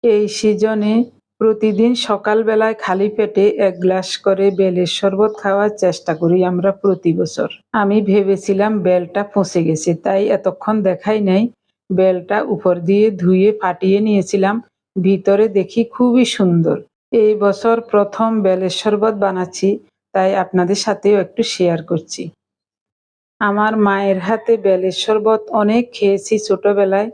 এই সিজনে প্রতিদিন সকালবেলায় খালি পেটে ১ গ্লাস করে বেলের শরবত খাওয়ার চেষ্টা করি আমরা প্রতি বছর। আমি ভেবেছিলাম বেলটা পচে গেছে, তাই এতক্ষণ দেখাই নাই। বেলটা উপর দিয়ে ধুয়ে ফাটিয়ে নিয়েছিলাম। ভিতরে দেখি খুবই সুন্দর। এই বছর ১ম বেলের শরবত বানাচ্ছি, তাই আপনাদের সাথেও একটু শেয়ার করছি। আমার মায়ের হাতে বেলের শরবত অনেক খেয়েছি ছোটবেলায়।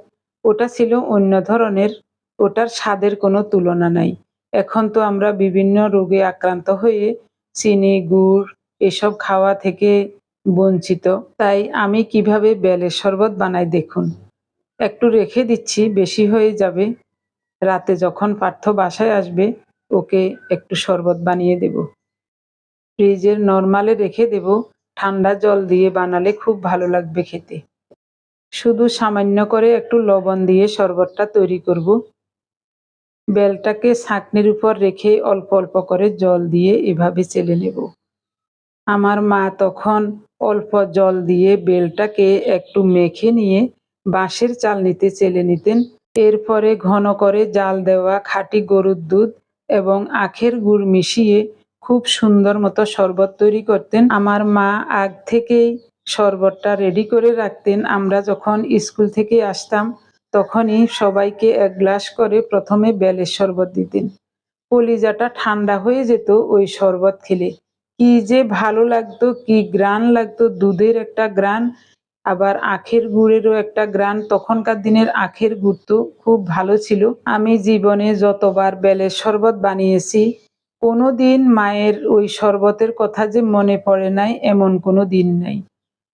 ওটা ছিল অন্য ধরনের, ওটার স্বাদের কোনো তুলনা নাই। এখন তো আমরা বিভিন্ন রোগে আক্রান্ত হয়ে চিনি, গুড় এসব খাওয়া থেকে বঞ্চিত। তাই আমি কিভাবে বেলের শরবত বানাই দেখুন। একটু রেখে দিচ্ছি, বেশি হয়ে যাবে। রাতে যখন পার্থ বাসায় আসবে ওকে একটু শরবত বানিয়ে দেব। ফ্রিজের নরমালে রেখে দেব, ঠান্ডা জল দিয়ে বানালে খুব ভালো লাগবে খেতে। শুধু সামান্য করে একটু লবণ দিয়ে শরবতটা তৈরি করব। বেলটাকে ছাঁকনির উপর রেখে অল্প অল্প করে জল দিয়ে এভাবে চেলে নেব। আমার মা তখন অল্প জল দিয়ে বেলটাকে একটু মেখে নিয়ে বাঁশের চালনিতে চেলে নিতেন। এরপরে ঘন করে জাল দেওয়া খাঁটি গরুর দুধ এবং আখের গুড় মিশিয়ে খুব সুন্দর মতো শরবত তৈরি করতেন। আমার মা আগ থেকেই শরবতটা রেডি করে রাখতেন। আমরা যখন স্কুল থেকে আসতাম তখনই সবাইকে ১ গ্লাস করে প্রথমে বেলের শরবত দিতেন। কলিজাটা ঠান্ডা হয়ে যেত ওই শরবত খেলে। কি যে ভালো লাগতো, কি গ্রান লাগতো, দুধের একটা গ্রান, আবার আখের গুড়েরও একটা গ্রান। তখনকার দিনের আখের গুড় তো খুব ভালো ছিল। আমি জীবনে যতবার বেলের শরবত বানিয়েছি কোনোদিন মায়ের ওই শরবতের কথা যে মনে পড়ে নাই এমন কোনো দিন নাই।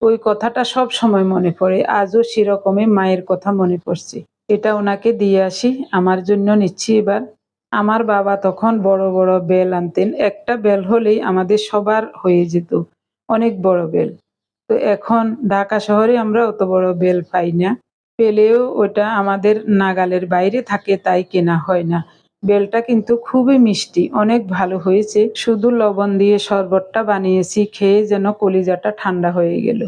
ওই কথাটা সব সময় মনে পড়ে। আজও সেরকমই মায়ের কথা মনে পড়ছে। এটা ওনাকে দিয়ে আসি, আমার জন্য নিচ্ছি এবার। আমার বাবা তখন বড় বড় বেল আনতেন। একটা বেল হলেই আমাদের সবার হয়ে যেত, অনেক বড় বেল। তো এখন ঢাকা শহরে আমরা অত বড় বেল পাই না, পেলেও ওটা আমাদের নাগালের বাইরে থাকে, তাই কেনা হয় না। বেলটা কিন্তু খুবই মিষ্টি, অনেক ভালো হয়েছে। শুধু লবণ দিয়ে শরবতটা বানিয়েছি, খেয়ে যেন কলিজাটা ঠান্ডা হয়ে গেল।